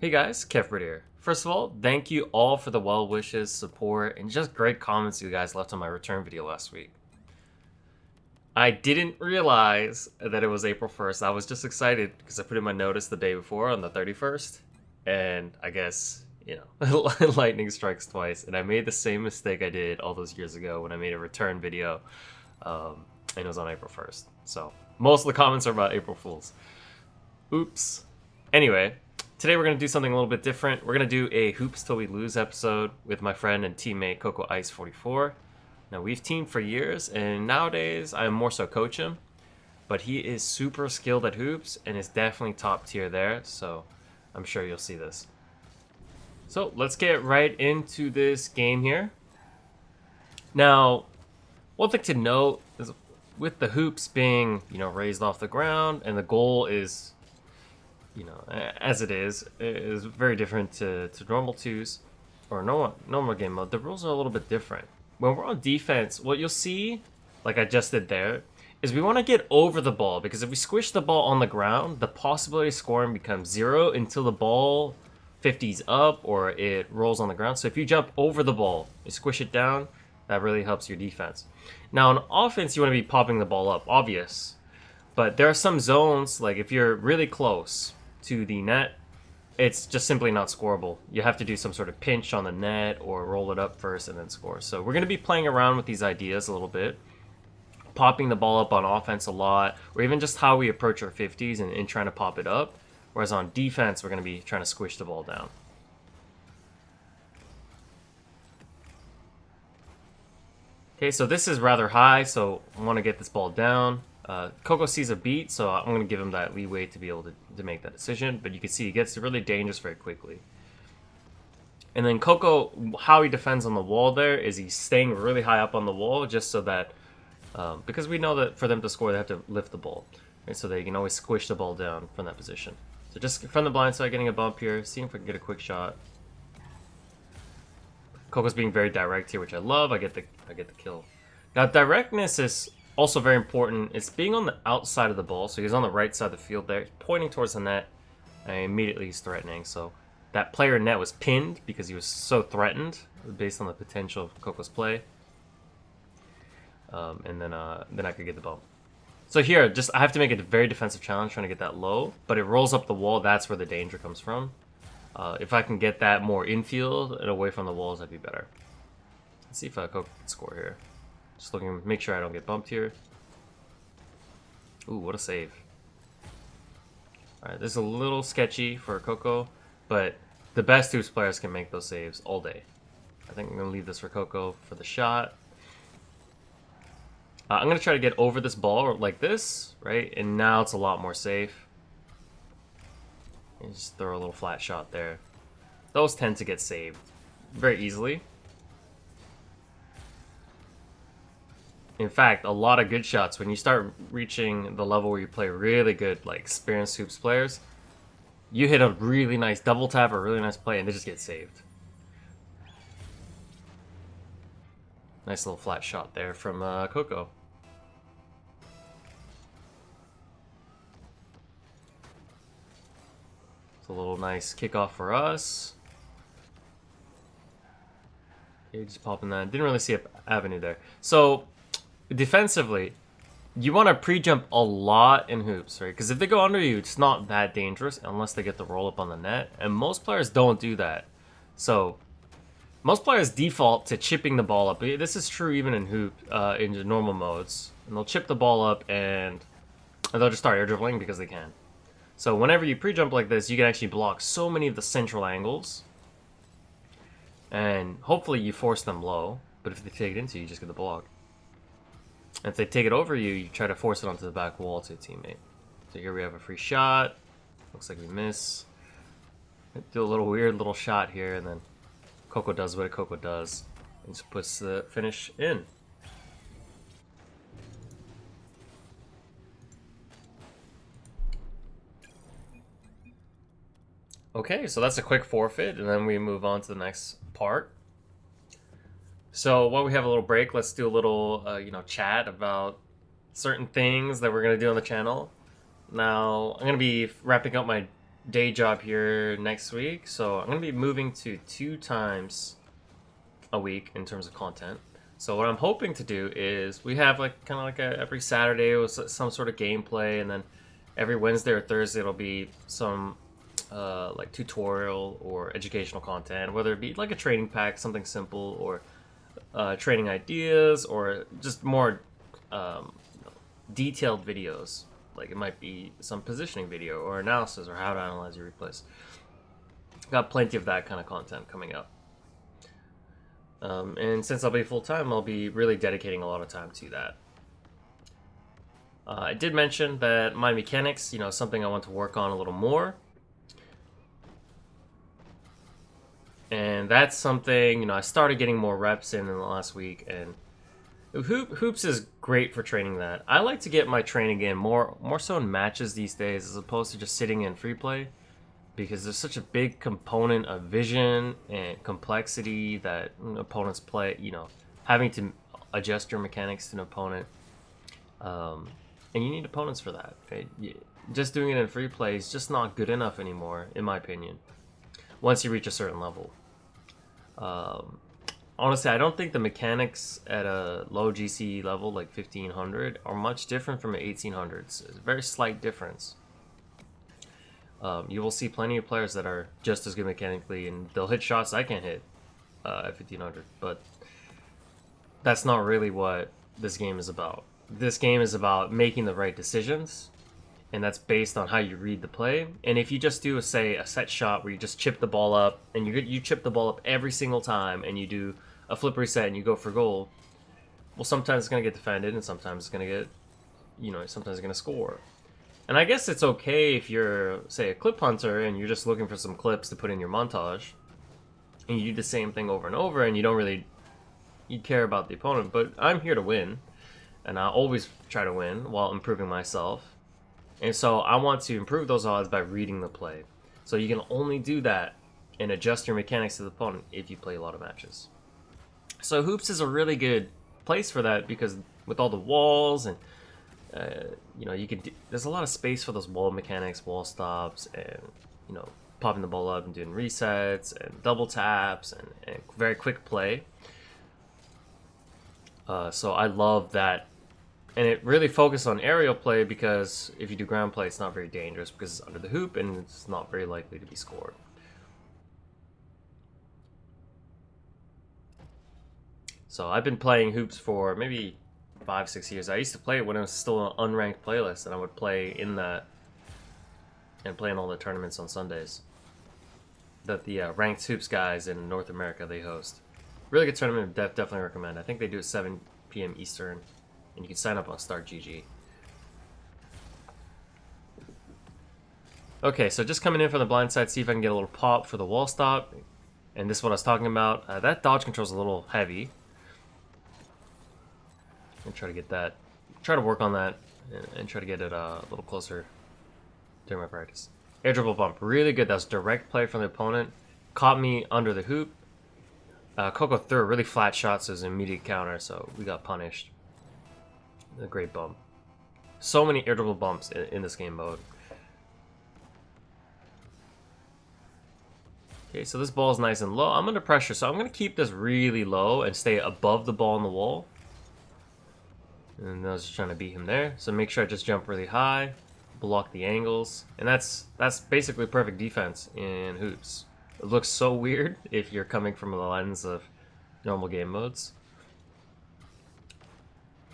Hey guys, Kevpert here. First of all, thank you all for the well wishes, support, and just great comments you guys left on my return video last week. I didn't realize that it was April 1st. I was just excited because I put in my notice the day before on the 31st. And I guess, lightning strikes twice. And I made the same mistake I did all those years ago when I made a return video. And it was on April 1st. So most of the comments are about April Fools. Oops. Anyway. Today we're going to do something a little bit different. We're going to do a Hoops Till We Lose episode with my friend and teammate Coco Ice 44. Now we've teamed for years and nowadays I more so coach him. But he is super skilled at hoops and is definitely top tier there. So I'm sure you'll see this. So let's get right into this game here. Now, one thing to note is with the hoops being, raised off the ground and the goal is as it is very different to normal twos or normal game mode. The rules are a little bit different. When we're on defense, what you'll see, like I just did there, is we want to get over the ball, because if we squish the ball on the ground, the possibility of scoring becomes 0 until the ball 50s up or it rolls on the ground. So if you jump over the ball, you squish it down, that really helps your defense. Now on offense, you want to be popping the ball up, obvious. But there are some zones, like if you're really close to the net, it's just simply not scoreable. You have to do some sort of pinch on the net or roll it up first and then score. So we're going to be playing around with these ideas a little bit, popping the ball up on offense a lot, or even just how we approach our 50s and trying to pop it up. Whereas on defense, we're going to be trying to squish the ball down. Okay, so this is rather high, so I want to get this ball down. Coco sees a beat, so I'm going to give him that leeway to be able to make that decision. But you can see he gets really dangerous very quickly. And then Coco, how he defends on the wall there is he's staying really high up on the wall just so that, because we know that for them to score, they have to lift the ball. Right? So they can always squish the ball down from that position. So just from the blind side, getting a bump here, seeing if I can get a quick shot. Coco's being very direct here, which I love. I get the kill. Now directness is also very important. It's being on the outside of the ball, so he's on the right side of the field there, pointing towards the net, and immediately he's threatening. So that player net was pinned because he was so threatened based on the potential of Coco's play. And then I could get the bump. So here, I have to make a very defensive challenge trying to get that low, but it rolls up the wall. That's where the danger comes from. If I can get that more infield and away from the walls, that'd be better. Let's see if Coco can score here. Just looking, make sure I don't get bumped here. Ooh, what a save. Alright, this is a little sketchy for Coco, but the best hoops players can make those saves all day. I think I'm going to leave this for Coco for the shot. I'm going to try to get over this ball like this, right? And now it's a lot more safe. And just throw a little flat shot there. Those tend to get saved very easily. In fact, a lot of good shots, when you start reaching the level where you play really good, like experienced hoops players, you hit a really nice double tap or a really nice play and they just get saved. Nice little flat shot there from Coco. It's a little nice kickoff for us. Okay, just popping that. Didn't really see an avenue there. So defensively, you want to pre-jump a lot in hoops, right? Because if they go under you, it's not that dangerous unless they get the roll up on the net. And most players don't do that. So most players default to chipping the ball up. This is true even in in normal modes. And they'll chip the ball up and they'll just start air dribbling because they can. So whenever you pre-jump like this, you can actually block so many of the central angles. And hopefully you force them low. But if they take it into you, just get the block. And if they take it over you, you try to force it onto the back wall to a teammate. So here we have a free shot. Looks like we miss. Do a little weird little shot here, and then Coco does what Coco does. And just puts the finish in. Okay, so that's a quick forfeit, and then we move on to the next part. So while we have a little break, let's do a little, chat about certain things that we're going to do on the channel. Now, I'm going to be wrapping up my day job here next week, so I'm gonna be moving to 2 times a week in terms of content. So what I'm hoping to do is we have like kind of like every Saturday with some sort of gameplay, and then every Wednesday or Thursday it'll be some like tutorial or educational content, whether it be like a training pack, something simple, or training ideas, or just more detailed videos. Like it might be some positioning video or analysis or how to analyze your replays. Got plenty of that kind of content coming up. And since I'll be full-time, I'll be really dedicating a lot of time to that. I did mention that my mechanics, something I want to work on a little more. And that's something, I started getting more reps in the last week, and hoops is great for training that. I like to get my training in more so in matches these days as opposed to just sitting in free play, because there's such a big component of vision and complexity that opponents play, having to adjust your mechanics to an opponent. And you need opponents for that. Okay? Just doing it in free play is just not good enough anymore, in my opinion, once you reach a certain level. Honestly, I don't think the mechanics at a low GC level like 1500 are much different from 1800s. It's a very slight difference. You will see plenty of players that are just as good mechanically, and they'll hit shots I can't hit at 1500, but that's not really what this game is about. This game is about making the right decisions, and that's based on how you read the play. And if you just do, say, a set shot where you just chip the ball up, and you chip the ball up every single time, and you do a flip reset and you go for goal, well, sometimes it's going to get defended, and sometimes it's going to get, sometimes it's going to score. And I guess it's okay if you're, say, a clip hunter, and you're just looking for some clips to put in your montage, and you do the same thing over and over, and you don't really care about the opponent. But I'm here to win, and I always try to win while improving myself. And so I want to improve those odds by reading the play. So you can only do that and adjust your mechanics to the opponent if you play a lot of matches. So hoops is a really good place for that, because with all the walls and there's a lot of space for those wall mechanics, wall stops, and popping the ball up and doing resets and double taps and very quick play. So I love that. And it really focused on aerial play, because if you do ground play, it's not very dangerous because it's under the hoop and it's not very likely to be scored. So I've been playing hoops for maybe 5-6 years. I used to play it when it was still an unranked playlist, and I would play in that and play in all the tournaments on Sundays that the ranked hoops guys in North America, they host. Really good tournament, definitely recommend. I think they do it 7 p.m. Eastern. And you can sign up on Start GG. Okay, so just coming in from the blind side, see if I can get a little pop for the wall stop. And this is what I was talking about. That dodge control is a little heavy. And try to get that, try to work on that, and try to get it a little closer during my practice. Air dribble bump, really good. That was direct play from the opponent. Caught me under the hoop. Coco threw a really flat shot, so it was an immediate counter, so we got punished. A great bump. So many air dribble bumps in this game mode. Okay, so this ball is nice and low. I'm under pressure, so I'm going to keep this really low and stay above the ball on the wall. And I was just trying to beat him there. So make sure I just jump really high, block the angles. And that's basically perfect defense in hoops. It looks so weird if you're coming from the lens of normal game modes.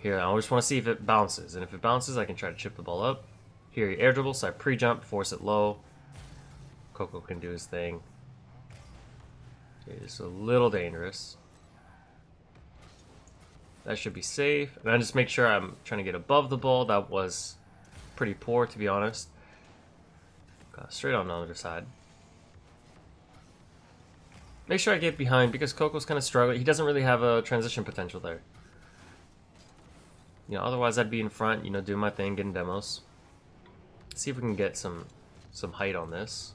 Here, I just want to see if it bounces. And if it bounces, I can try to chip the ball up. Here, air dribble, so I pre-jump, force it low. Coco can do his thing. Okay, just a little dangerous. That should be safe. And I just make sure I'm trying to get above the ball. That was pretty poor, to be honest. Got straight on the other side. Make sure I get behind, because Coco's kind of struggling. He doesn't really have a transition potential there. Otherwise I'd be in front, doing my thing, getting demos. See if we can get some height on this.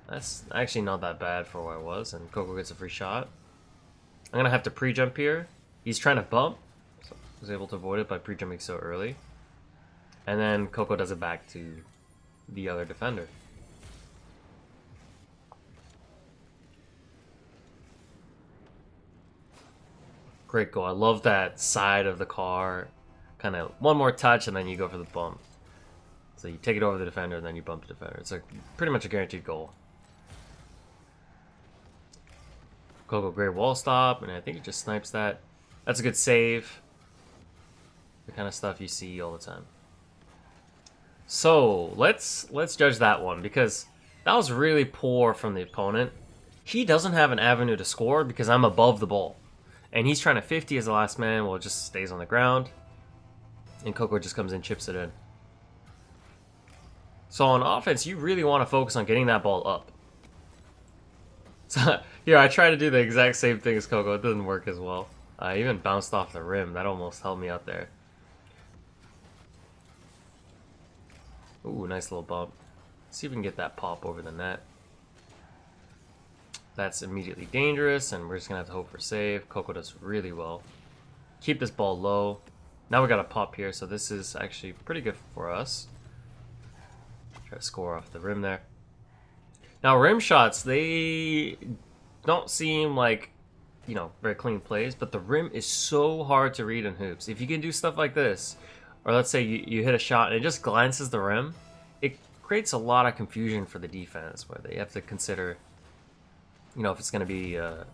That's actually not that bad for where I was, and Coco gets a free shot. I'm gonna have to pre-jump here. He's trying to bump, so I was able to avoid it by pre-jumping so early. And then Coco does it back to the other defender. Great goal. I love that side of the car. Kind of one more touch and then you go for the bump. So you take it over the defender and then you bump the defender. It's pretty much a guaranteed goal. Coco, great wall stop, and I think he just snipes that. That's a good save. The kind of stuff you see all the time. So let's judge that one, because that was really poor from the opponent. He doesn't have an avenue to score because I'm above the ball. And he's trying to 50 as the last man. Well, it just stays on the ground. And Coco just comes in, chips it in. So on offense, you really want to focus on getting that ball up. So here, I try to do the exact same thing as Coco. It doesn't work as well. I even bounced off the rim. That almost held me out there. Ooh, nice little bump. Let's see if we can get that pop over the net. That's immediately dangerous, and we're just going to have to hope for save. Coco does really well. Keep this ball low. Now we got a pop here, so this is actually pretty good for us. Try to score off the rim there. Now, rim shots, they don't seem like, you know, very clean plays, but the rim is so hard to read in hoops. If you can do stuff like this, or let's say you hit a shot and it just glances the rim, it creates a lot of confusion for the defense, where they have to consider, you know, if it's going to be a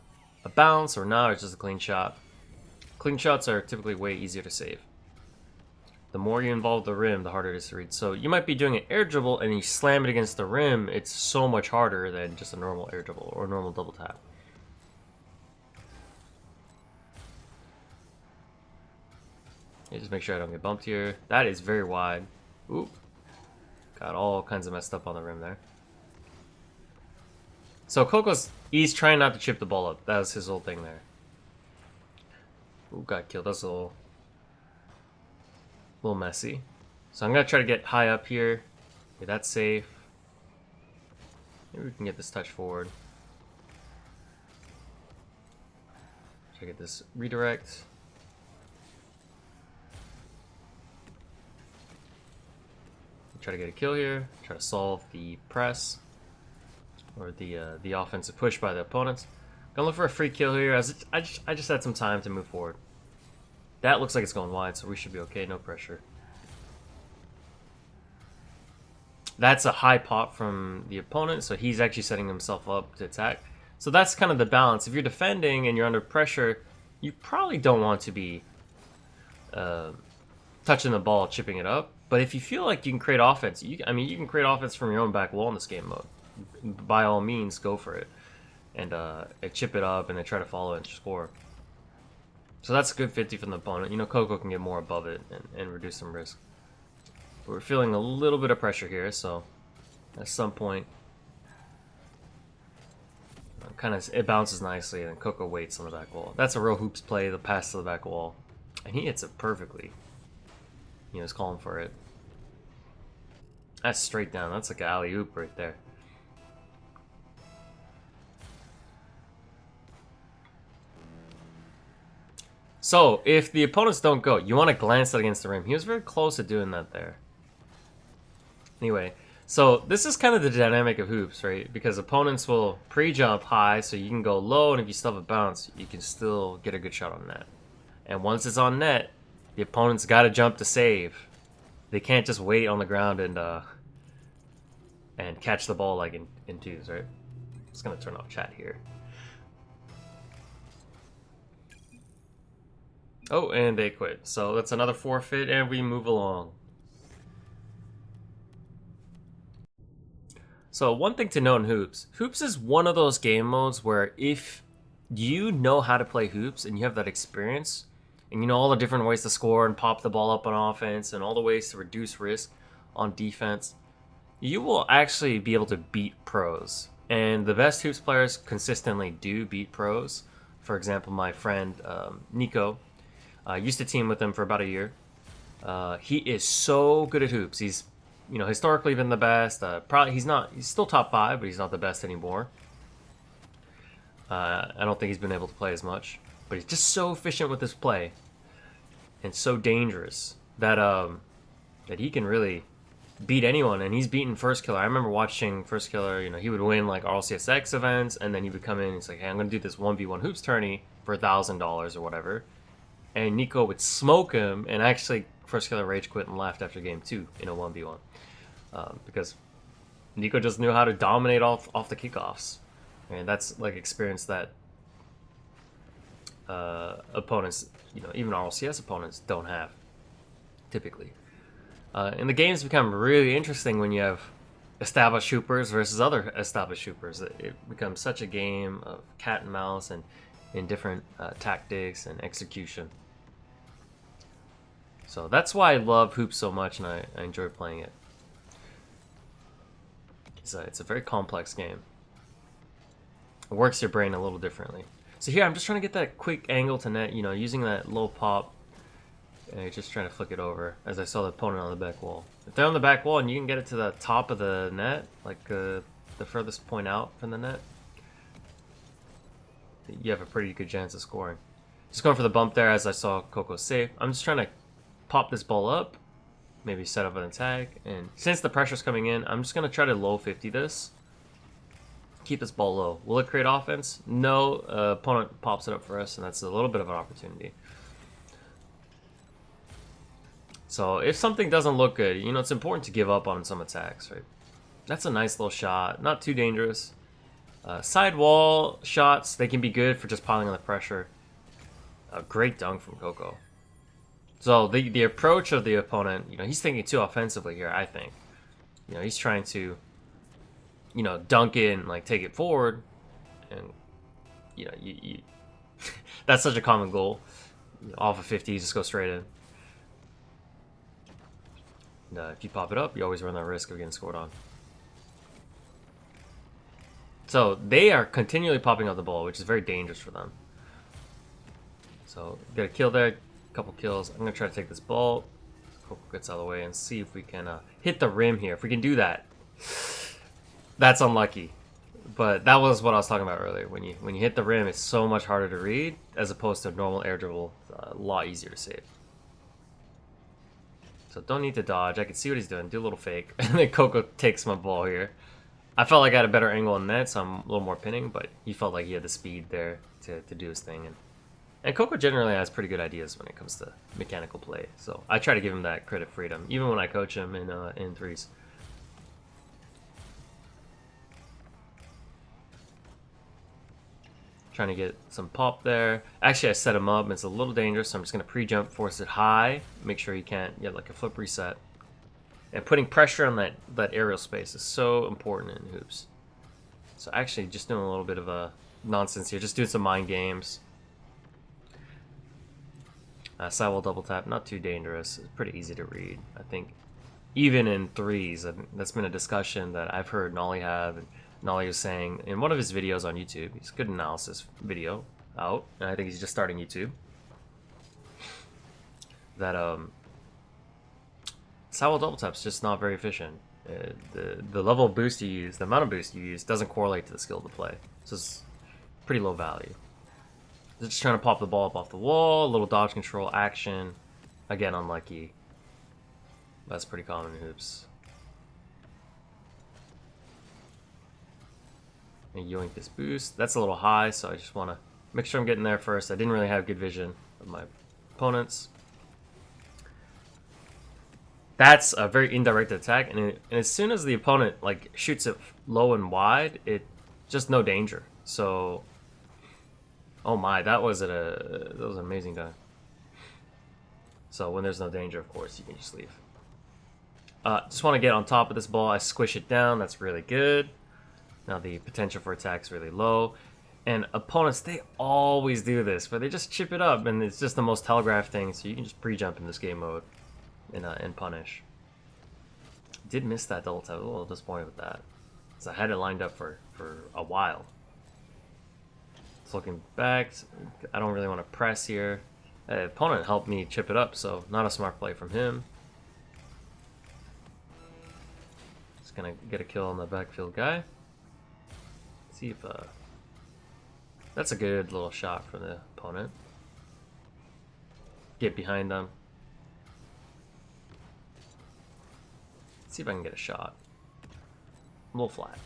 bounce or not, or it's just a clean shot. Clean shots are typically way easier to save. The more you involve the rim, the harder it is to read. So you might be doing an air dribble and you slam it against the rim. It's so much harder than just a normal air dribble or a normal double tap. Just make sure I don't get bumped here. That is very wide. Oop. Got all kinds of messed up on the rim there. So he's trying not to chip the ball up. That was his whole thing there. Ooh, got killed. That's a little messy. So I'm going to try to get high up here. Okay, that's safe. Maybe we can get this touch forward. Try to get this redirect. Try to get a kill here. Try to solve the press or the offensive push by the opponents. Gonna look for a free kill here. I just had some time to move forward. That looks like it's going wide, so we should be okay. No pressure. That's a high pop from the opponent, so he's actually setting himself up to attack. So that's kind of the balance. If you're defending and you're under pressure, you probably don't want to be touching the ball, chipping it up. But if you feel like you can create offense, you can create offense from your own back wall in this game mode. By all means, go for it. And chip it up and then try to follow it and score. So that's a good 50 from the opponent. You know, Coco can get more above it and reduce some risk. But we're feeling a little bit of pressure here, so at some point, it bounces nicely, and then Coco waits on the back wall. That's a real hoops play, the pass to the back wall. And he hits it perfectly. You know, he's calling for it. That's straight down. That's like an alley-oop right there. So, if the opponents don't go, you want to glance it against the rim. He was very close to doing that there. Anyway, so this is kind of the dynamic of hoops, right? Because opponents will pre-jump high, so you can go low, and if you still have a bounce, you can still get a good shot on net. And once it's on net, the opponent's got to jump to save. They can't just wait on the ground and catch the ball like in twos, right? I'm just going to turn off chat here. Oh, and they quit. So that's another forfeit, and we move along. So one thing to note in hoops. Hoops is one of those game modes where if you know how to play hoops and you have that experience, and you know all the different ways to score and pop the ball up on offense and all the ways to reduce risk on defense, you will actually be able to beat pros. And the best hoops players consistently do beat pros. For example, my friend Nico, I used to team with him for about a year. He is so good at hoops. He's, you know, historically been the best. He's still top 5, but he's not the best anymore. I don't think he's been able to play as much, but he's just so efficient with his play and so dangerous that that he can really beat anyone. And he's beaten First Killer. I remember watching First Killer. You know, he would win like RLCSX events, and then he would come in and he's like, "Hey, I'm gonna do this 1v1 hoops tourney for $1,000 or whatever, and Nico would smoke him, and actually First Killer rage quit and left after game 2 in a 1v1 because Nico just knew how to dominate off the kickoffs, and that's like experience that opponents, you know, even RLCS opponents don't have typically. And the games become really interesting when you have established shoopers versus other established shoopers. It becomes such a game of cat and mouse and in different tactics and execution. So that's why I love Hoops so much, and I enjoy playing it. It's a very complex game. It works your brain a little differently. So here I'm just trying to get that quick angle to net, you know, using that low pop. And just trying to flick it over as I saw the opponent on the back wall. If they're on the back wall and you can get it to the top of the net, like the furthest point out from the net, you have a pretty good chance of scoring. Just going for the bump there as I saw Coco safe. I'm just trying to pop this ball up, maybe set up an attack, and since the pressure's coming in, I'm just going to try to low 50 this. Keep this ball low. Will it create offense? No. Opponent pops it up for us, and that's a little bit of an opportunity. So if something doesn't look good, you know, it's important to give up on some attacks, right? That's a nice little shot, not too dangerous. Side wall shots, they can be good for just piling on the pressure. A great dunk from Coco. So the approach of the opponent, you know, he's thinking too offensively here, I think. You know, he's trying to, you know, dunk in, like take it forward, and you know, you that's such a common goal. You know, off of 50, just go straight in. And, if you pop it up, you always run that risk of getting scored on. So they are continually popping up the ball, which is very dangerous for them. So get a kill there, a couple kills. I'm gonna try to take this ball. Coco gets out of the way and see if we can hit the rim here. If we can do that, that's unlucky. But that was what I was talking about earlier. When you hit the rim, it's so much harder to read as opposed to a normal air dribble. A lot easier to save. So don't need to dodge. I can see what he's doing. Do a little fake. And then Coco takes my ball here. I felt like I had a better angle on net, so I'm a little more pinning, but he felt like he had the speed there to do his thing. And Coco generally has pretty good ideas when it comes to mechanical play. So I try to give him that credit freedom, even when I coach him in threes. Trying to get some pop there. Actually, I set him up. It's a little dangerous, so I'm just going to pre-jump, force it high, make sure he can't get like a flip reset. And putting pressure on that aerial space is so important in hoops. So actually, just doing a little bit of a nonsense here. Just doing some mind games. Sidewall double tap, not too dangerous. It's pretty easy to read. I think even in threes, that's been a discussion that I've heard Nolly have. And Nolly was saying in one of his videos on YouTube, he's a good analysis video out, and I think he's just starting YouTube, that sidewall double tap's just not very efficient. The level of boost you use, the amount of boost you use, doesn't correlate to the skill of the play. So it's pretty low value. Just trying to pop the ball up off the wall, a little dodge control action. Again, unlucky. That's pretty common in hoops. And yoink this boost. That's a little high, so I just want to make sure I'm getting there first. I didn't really have good vision of my opponents. That's a very indirect attack, and as soon as the opponent like shoots it low and wide, it just no danger. So, oh my, that was an amazing dunk. So when there's no danger, of course, you can just leave. Just want to get on top of this ball. I squish it down. That's really good. Now the potential for attack is really low. And opponents, they always do this, where they just chip it up, and it's just the most telegraphed thing, so you can just pre-jump in this game mode and punish. Did miss that double tap. A little disappointed with that, because I had it lined up for a while. Just looking back, I don't really want to press here. The opponent helped me chip it up, so not a smart play from him. Just gonna get a kill on the backfield guy. See if that's a good little shot for the opponent. Get behind them. See if I can get a shot. A little flat.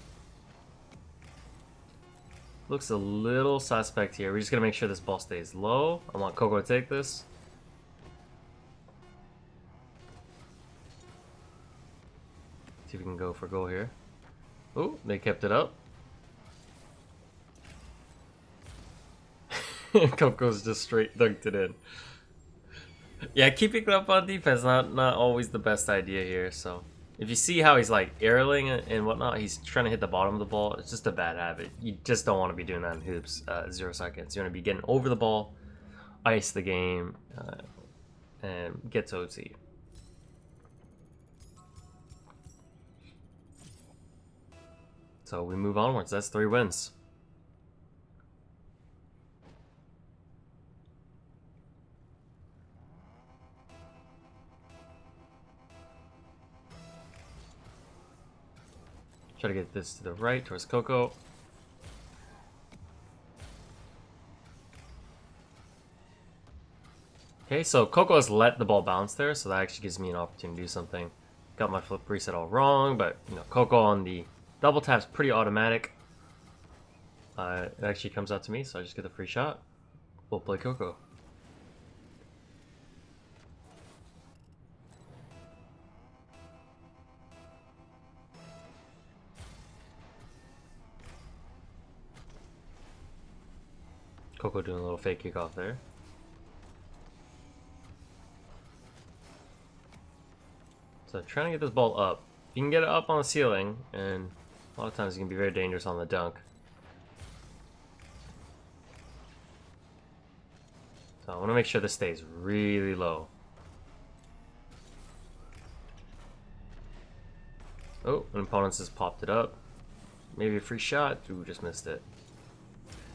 Looks a little suspect here. We're just gonna make sure this ball stays low. I want Coco to take this. See if we can go for goal here. Oh, they kept it up. Coco's just straight dunked it in. Yeah, keeping it up on defense not always the best idea here. So if you see how he's like airling and whatnot, he's trying to hit the bottom of the ball. It's just a bad habit. You just don't want to be doing that in hoops. 0 seconds. You want to be getting over the ball, ice the game, and get to OT. So we move onwards. That's 3 wins. Try to get this to the right towards Coco. Okay, so Coco has let the ball bounce there, so that actually gives me an opportunity to do something. Got my flip reset all wrong, but you know, Coco on the double tap's pretty automatic. It actually comes out to me, so I just get the free shot. We'll play Coco. Coco doing a little fake kickoff there. So trying to get this ball up. You can get it up on the ceiling, and a lot of times it can be very dangerous on the dunk. So I want to make sure this stays really low. Oh, an opponent's just popped it up. Maybe a free shot. Ooh, just missed it.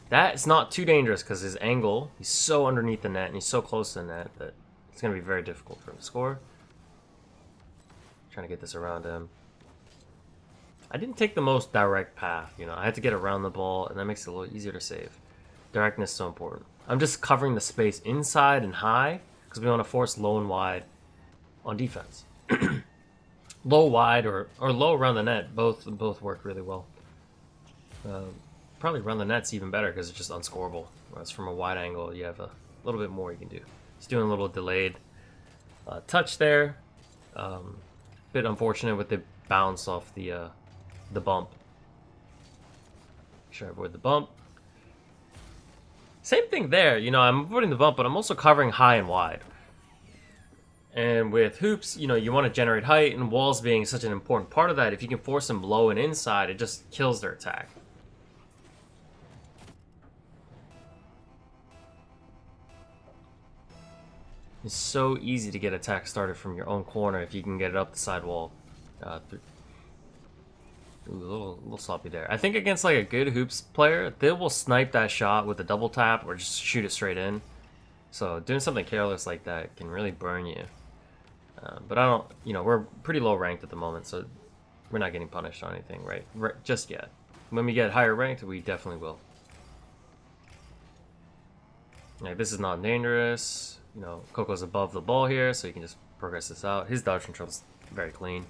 That's not too dangerous because his angle, he's so underneath the net and he's so close to the net that it's going to be very difficult for him to score. Trying to get this around him. I didn't take the most direct path, you know. I had to get around the ball, and that makes it a little easier to save. Directness is so important. I'm just covering the space inside and high because we want to force low and wide on defense. Low, wide, or low around the net, both work really well. Probably around the net's even better because it's just unscorable. Whereas from a wide angle, you have a little bit more you can do. He's doing a little delayed touch there. Bit unfortunate with the bounce off the bump. Make sure I avoid the bump. Same thing there, you know, I'm avoiding the bump, but I'm also covering high and wide. And with hoops, you know, you want to generate height, and walls being such an important part of that, if you can force them low and inside, it just kills their attack. It's so easy to get attack started from your own corner if you can get it up the side wall. Ooh, a little sloppy there. I think against like a good hoops player, they will snipe that shot with a double tap or just shoot it straight in. So doing something careless like that can really burn you. But I don't, you know, we're pretty low ranked at the moment, so we're not getting punished on anything right just yet. When we get higher ranked, we definitely will. Like, this is not dangerous. You know, Coco's above the ball here, so you can just progress this out. His dodge control is very clean.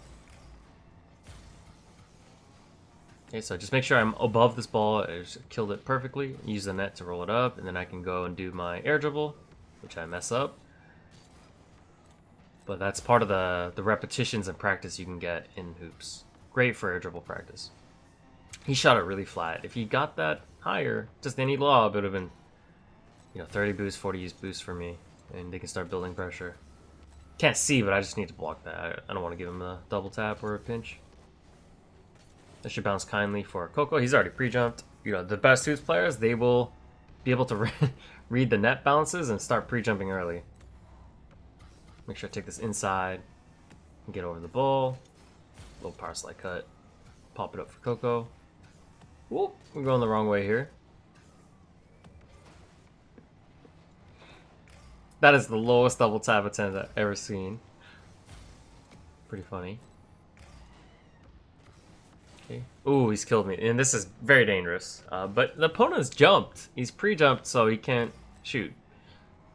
Okay, so just make sure I'm above this ball. I just killed it perfectly. Use the net to roll it up, and then I can go and do my air dribble, which I mess up. But that's part of the repetitions and practice you can get in hoops. Great for air dribble practice. He shot it really flat. If he got that higher, just any lob, it would have been, you know, 30 boost, 40 boost for me. And they can start building pressure. Can't see, but I just need to block that. I don't want to give him a double tap or a pinch. That should bounce kindly for Coco. He's already pre-jumped. You know, the best hoops players, they will be able to read the net bounces and start pre-jumping early. Make sure I take this inside and get over the ball. Little power slide cut. Pop it up for Coco. Whoop, we're going the wrong way here. That is the lowest double tap attempt I've ever seen. Pretty funny. Okay. Ooh, he's killed me. And this is very dangerous. But the opponent's jumped. He's pre-jumped, so he can't shoot.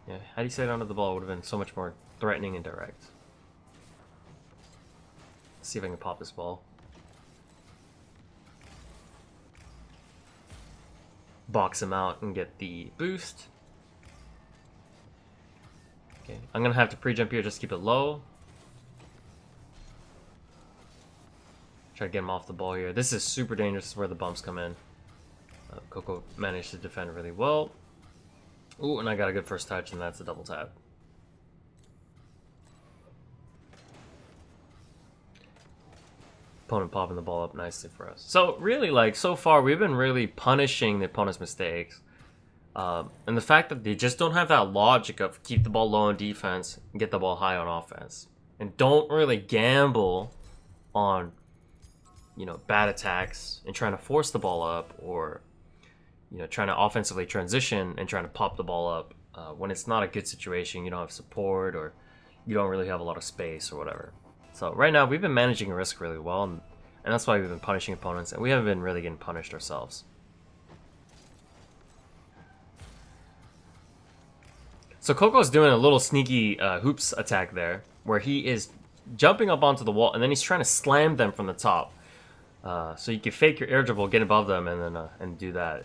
Yeah, had he stayed under the ball, it would have been so much more threatening and direct. Let's see if I can pop this ball. box him out and get the boost. Okay, I'm gonna have to pre-jump here, just keep it low. Try to get him off the ball here. This is super dangerous where the bumps come in. Coco managed to defend really well. Ooh, and I got a good first touch, and that's a double tap. Opponent popping the ball up nicely for us. So really, like, so far, we've been really punishing the opponent's mistakes. And the fact that they just don't have that logic of keep the ball low on defense and get the ball high on offense. And don't really gamble on, you know, bad attacks and trying to force the ball up, or, you know, trying to offensively transition and trying to pop the ball up when it's not a good situation. You don't have support, or you don't really have a lot of space or whatever. So right now we've been managing risk really well, and that's why we've been punishing opponents, and we haven't been really getting punished ourselves. So Coco's doing a little sneaky hoops attack there, where he is jumping up onto the wall, and then he's trying to slam them from the top. So you can fake your air dribble, get above them, and then and do that.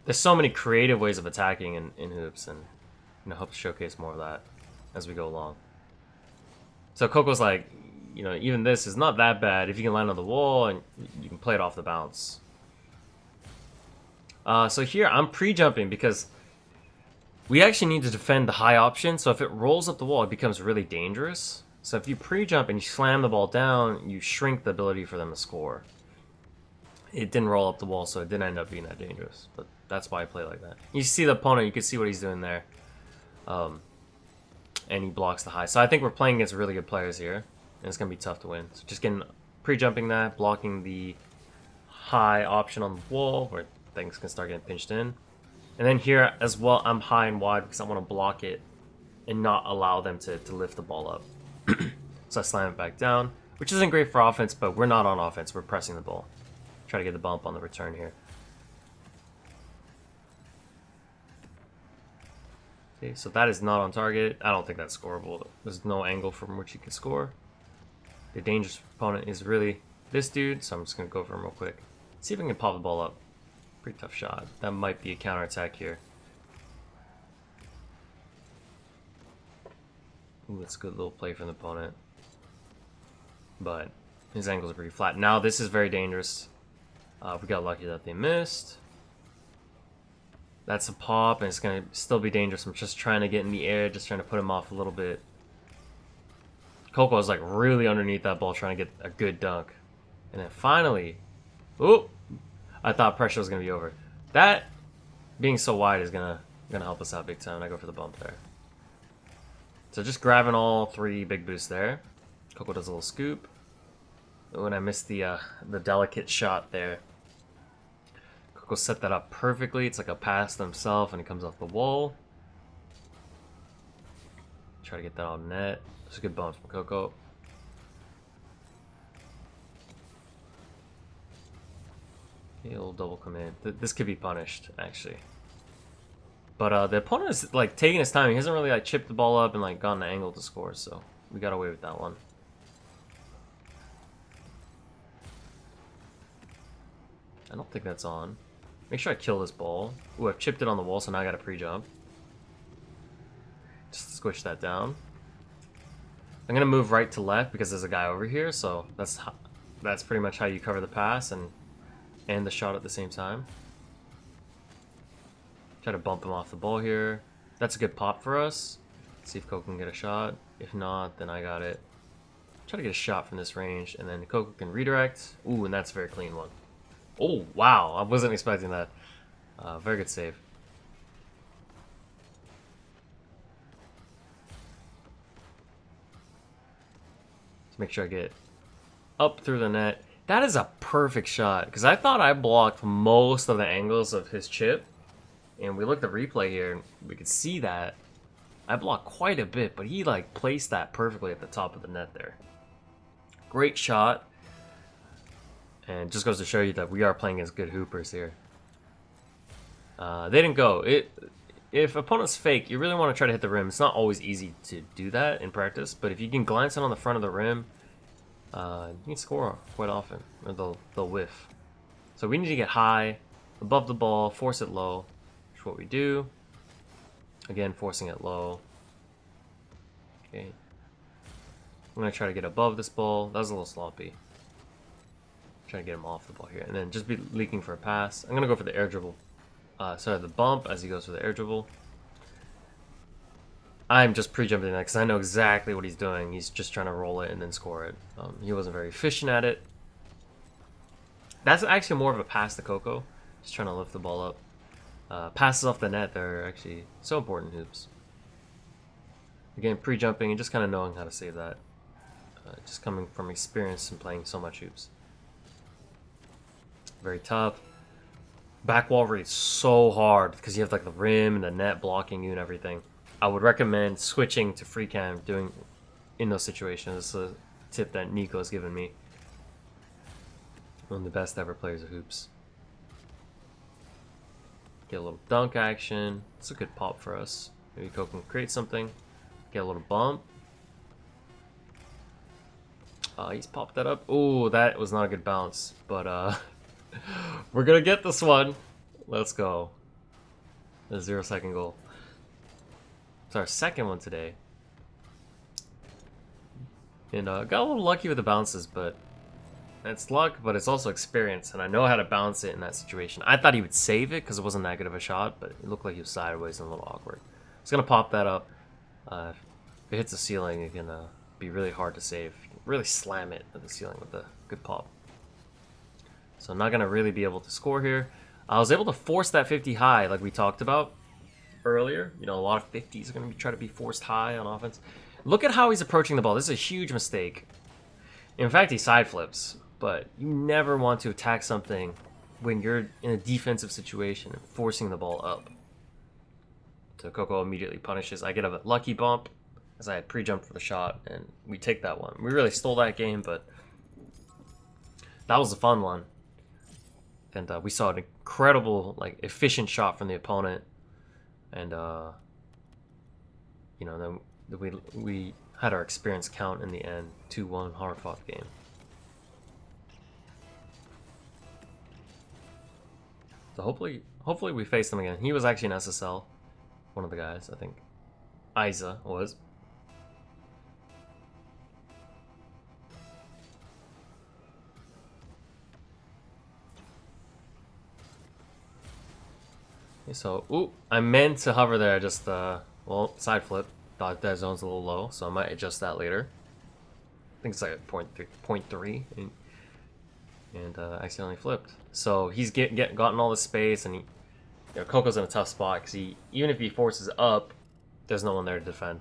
There's so many creative ways of attacking in hoops, and I hope to showcase more of that as we go along. So Coco's like, you know, even this is not that bad if you can land on the wall and you can play it off the bounce. So here I'm pre-jumping because we actually need to defend the high option. So if it rolls up the wall, it becomes really dangerous. So if you pre-jump and you slam the ball down, you shrink the ability for them to score. It didn't roll up the wall, so it didn't end up being that dangerous. But that's why I play like that. You see the opponent, you can see what he's doing there. And he blocks the high. So I think we're playing against really good players here, and it's going to be tough to win. So just getting pre-jumping that, blocking the high option on the wall where things can start getting pinched in. And then here as well, I'm high and wide because I want to block it and not allow them to lift the ball up. So I slam it back down, which isn't great for offense, but we're not on offense. We're pressing the ball. Try to get the bump on the return here. Okay, so that is not on target. I don't think that's scoreable. There's no angle from which you can score. The dangerous opponent is really this dude, so I'm just going to go for him real quick. See if I can pop the ball up. Pretty tough shot. That might be a counterattack here. Ooh, that's a good little play from the opponent. But his angles are pretty flat. Now this is very dangerous. We got lucky that they missed. That's a pop, and it's going to still be dangerous. I'm just trying to get in the air, just trying to put him off a little bit. Coco is like really underneath that ball, trying to get a good dunk. And then finally, oh, I thought pressure was going to be over. That being so wide is gonna help us out big time. I go for the bump there. So just grabbing all three big boosts there. Coco does a little scoop. Oh, and I missed the delicate shot there. Coco set that up perfectly. It's like a pass to himself, and he comes off the wall. Try to get that on net. It's a good bump from Coco. Okay, a little double come in. This could be punished, actually. But the opponent is like taking his time. He hasn't really like chipped the ball up and like gotten an angle to score, so we got away with that one. I don't think that's on. Make sure I kill this ball. Ooh, I've chipped it on the wall, so now I got to pre-jump. Just squish that down. I'm gonna move right to left because there's a guy over here, so that's pretty much how you cover the pass and the shot at the same time. Try to bump him off the ball here. That's a good pop for us. See if Coco can get a shot. If not, then I got it. Try to get a shot from this range, and then Coco can redirect. Ooh, and that's a very clean one. Oh, wow. I wasn't expecting that. Very good save. Let's make sure I get up through the net. That is a perfect shot, because I thought I blocked most of the angles of his chip. And we looked at replay here, and we could see that I blocked quite a bit, but he like placed that perfectly at the top of the net there. Great shot. And just goes to show you that we are playing against good hoopers here. They didn't go. If opponents fake, you really want to try to hit the rim. It's not always easy to do that in practice, but if you can glance it on the front of the rim, you can score quite often, or they'll whiff. So we need to get high above the ball, force it low, which is what we do. Again, forcing it low. Okay. I'm going to try to get above this ball. That was a little sloppy. Trying to get him off the ball here. And then just be leaking for a pass. I'm going to go for the air dribble. Sorry, the bump as he goes for the air dribble. I'm just pre-jumping that because I know exactly what he's doing. He's just trying to roll it and then score it. He wasn't very efficient at it. That's actually more of a pass to Coco. Just trying to lift the ball up. Passes off the net, they're actually so important in hoops. Again, pre-jumping and just kind of knowing how to save that. Just coming from experience and playing so much hoops. Very tough. Back wall read so hard because you have like the rim and the net blocking you and everything. I would recommend switching to free cam doing in those situations. It's a tip that Nico has given me. One of the best ever players of hoops. Get a little dunk action. It's a good pop for us. Maybe Coco can create something. Get a little bump. He's popped that up. Oh, that was not a good bounce, but we're gonna get this one. Let's go. The 0-second goal. It's our second one today. And got a little lucky with the bounces, but it's luck, but it's also experience, and I know how to bounce it in that situation. I thought he would save it because it wasn't that good of a shot, but it looked like he was sideways and a little awkward. It's gonna pop that up. If it hits the ceiling, it can be really hard to save. You can really slam it at the ceiling with a good pop. So I'm not gonna really be able to score here. I was able to force that 50 high like we talked about earlier. You know, a lot of 50s are gonna try to be forced high on offense. Look at how he's approaching the ball. This is a huge mistake. In fact, he side flips, but you never want to attack something when you're in a defensive situation and forcing the ball up. So Coco immediately punishes. I get a lucky bump as I had pre-jumped for the shot, and we take that one. We really stole that game, but that was a fun one. And we saw an incredible, like, efficient shot from the opponent. And, you know, then we had our experience count in the end. 2-1, hard-fought game. So hopefully we face them again. He was actually an SSL, one of the guys, I think. Isa was. Okay, so, ooh, I meant to hover there, just, well, side flip. Thought that zone's a little low, so I might adjust that later. I think it's like a 0.3, and accidentally flipped. So he's gotten all the space, and Coco's in a tough spot because even if he forces up, there's no one there to defend.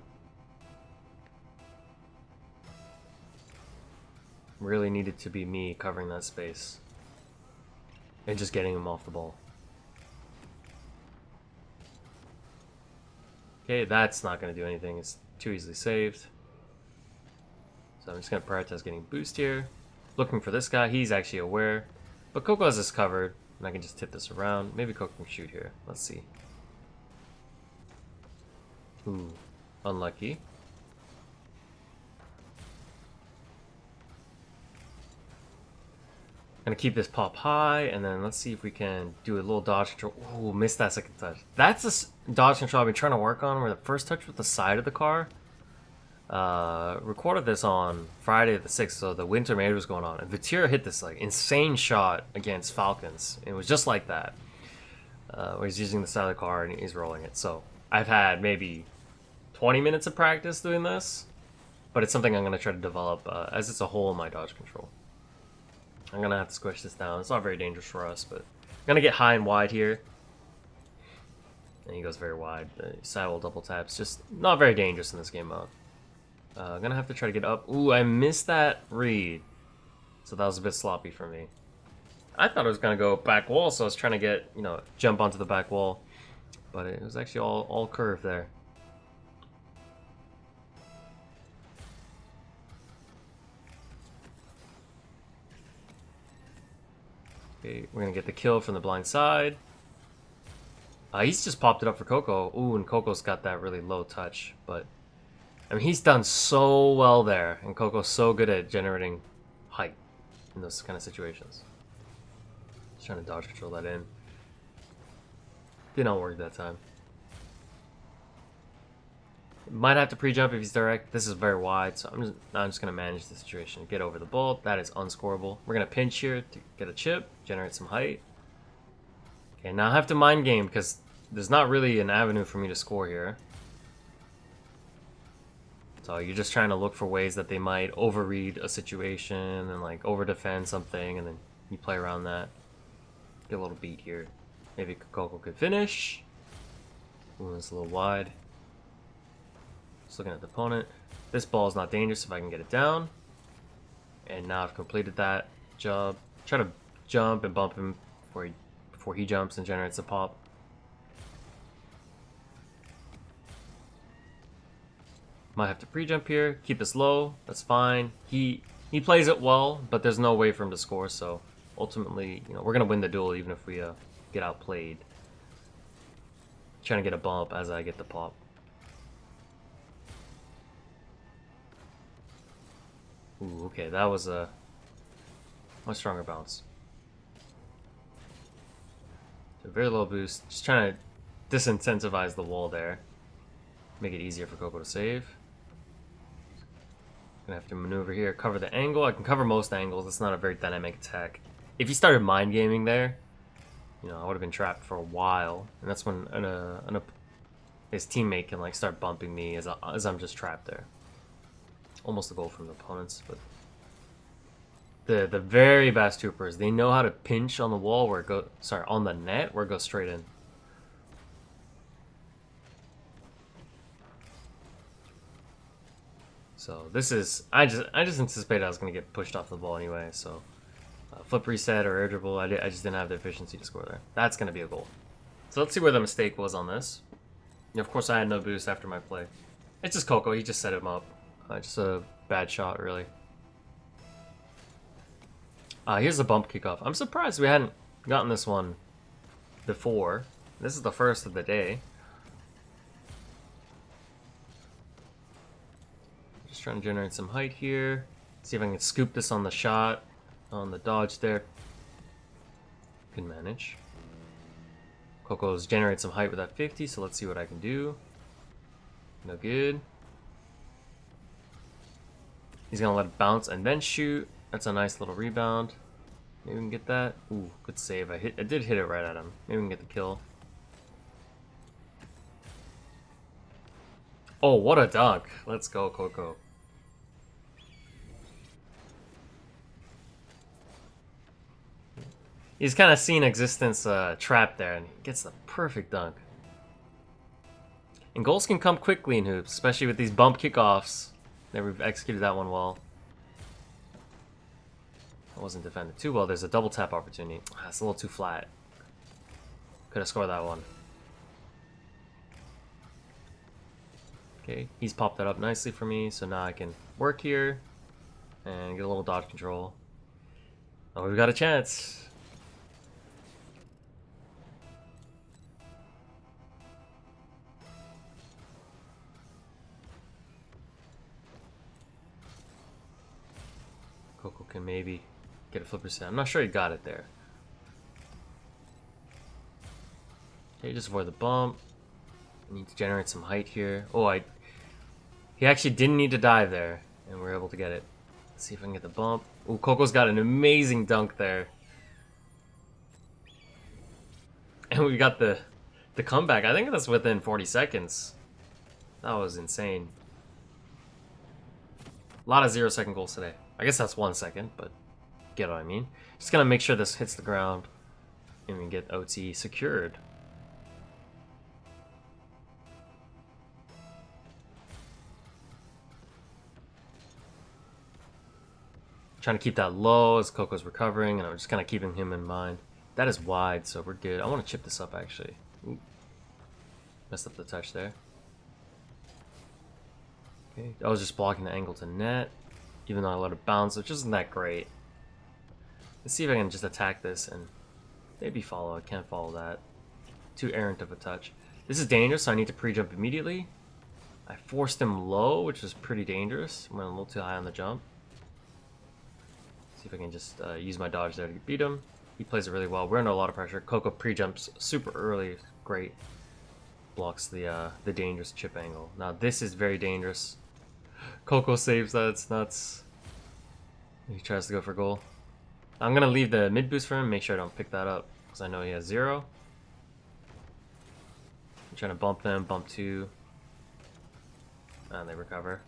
Really needed to be me covering that space and just getting him off the ball. Okay, that's not going to do anything. It's too easily saved. So I'm just going to prioritize getting boost here. Looking for this guy. He's actually aware. But Coco has this covered. And I can just tip this around. Maybe Coco can shoot here. Let's see. Ooh. Unlucky. Gonna keep this pop high, and then let's see if we can do a little dodge control. Ooh, missed that second touch. That's a dodge control I've been trying to work on, where the first touch with the side of the car. Recorded this on Friday the 6th, so the winter major was going on, and Vitir hit this like insane shot against Falcons. It was just like that, where he's using the side of the car and he's rolling it. So I've had maybe 20 minutes of practice doing this, but it's something I'm gonna try to develop as it's a hole in my dodge control. I'm gonna have to squish this down. It's not very dangerous for us, but I'm gonna get high and wide here. And he goes very wide. The sidewall double taps, just not very dangerous in this game mode. I'm gonna have to try to get up. Ooh, I missed that read. So that was a bit sloppy for me. I thought it was gonna go back wall, so I was trying to get, jump onto the back wall. But it was actually all curved there. Okay, we're gonna get the kill from the blind side. He's just popped it up for Coco. Ooh, and Coco's got that really low touch, but I mean, he's done so well there, and Coco's so good at generating height in those kind of situations. Just trying to dodge control that in. Did not work that time. Might have to pre-jump if he's direct. This is very wide, so I'm just gonna manage the situation. Get over the ball. That is unscorable. We're gonna pinch here to get a chip, generate some height. Okay, now I have to mind game because there's not really an avenue for me to score here. So you're just trying to look for ways that they might overread a situation and like over defend something, and then you play around that. Get a little beat here. Maybe Coco could finish. Ooh, it's a little wide. Just looking at the opponent. This ball is not dangerous if I can get it down. And now I've completed that job. Try to jump and bump him before he jumps and generates a pop. Might have to pre-jump here. Keep this low. That's fine. He plays it well, but there's no way for him to score. So ultimately, you know, we're gonna win the duel even if we get outplayed. Trying to get a bump as I get the pop. Ooh, okay, that was a much stronger bounce. So very low boost. Just trying to disincentivize the wall there. Make it easier for Coco to save. Gonna have to maneuver here, cover the angle. I can cover most angles. It's not a very dynamic attack. If he started mind gaming there, you know, I would have been trapped for a while, and that's when his teammate can like start bumping me as I'm just trapped there. Almost a goal from the opponents, but the very best troopers, they know how to pinch on the wall where it go. Sorry, on the net where it goes straight in. So this is I just anticipated I was gonna get pushed off the ball anyway. So flip reset or air dribble, I just didn't have the efficiency to score there. That's gonna be a goal. So let's see where the mistake was on this. And of course, I had no boost after my play. It's just Coco. He just set him up. Just a bad shot, really. Here's the bump kickoff. I'm surprised we hadn't gotten this one before. This is the first of the day. Just trying to generate some height here. See if I can scoop this on the shot. On the dodge there. Can manage. Coco's generate some height with that 50, so let's see what I can do. No good. He's gonna let it bounce and then shoot. That's a nice little rebound. Maybe we can get that. Ooh, good save. I did hit it right at him. Maybe we can get the kill. Oh, what a dunk. Let's go, Coco. He's kind of seen existence trapped there, and he gets the perfect dunk. And goals can come quickly in hoops, especially with these bump kickoffs. Never executed that one well. I wasn't defended too well. There's a double tap opportunity. It's a little too flat. Could have scored that one. Okay, he's popped that up nicely for me, so now I can work here and get a little dodge control. Oh, we've got a chance. Coco can maybe get a flipper set. I'm not sure he got it there. Okay, just avoid the bump. I need to generate some height here. Oh, he actually didn't need to dive there, and we're able to get it. Let's see if I can get the bump. Oh, Coco's got an amazing dunk there. And we got the comeback. I think that's within 40 seconds. That was insane. A lot of 0-second goals today. I guess that's 1 second, but get what I mean. Just gonna make sure this hits the ground and we get OT secured. Trying to keep that low as Coco's recovering, and I'm just kind of keeping him in mind. That is wide, so we're good. I want to chip this up, actually. Ooh. Messed up the touch there. Okay, I was just blocking the angle to net, even though I let it bounce, which isn't that great. Let's see if I can just attack this and maybe follow. I can't follow that. Too errant of a touch. This is dangerous, so I need to pre-jump immediately. I forced him low, which was pretty dangerous. I went a little too high on the jump. See if I can just use my dodge there to beat him. He plays it really well. We're under a lot of pressure. Coco pre-jumps super early. Great. Blocks the dangerous chip angle. Now this is very dangerous. Coco saves that. It's nuts. He tries to go for goal. I'm gonna leave the mid boost for him. Make sure I don't pick that up because I know he has 0. I'm trying to bump them. Bump 2. And they recover.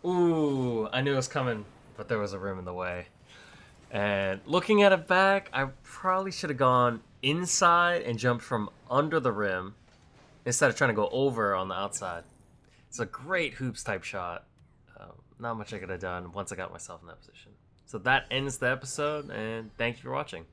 Ooh, I knew it was coming, but there was a rim in the way. And looking at it back, I probably should have gone inside and jumped from under the rim instead of trying to go over on the outside. It's a great hoops type shot. Not much I could have done once I got myself in that position. So that ends the episode, and thank you for watching.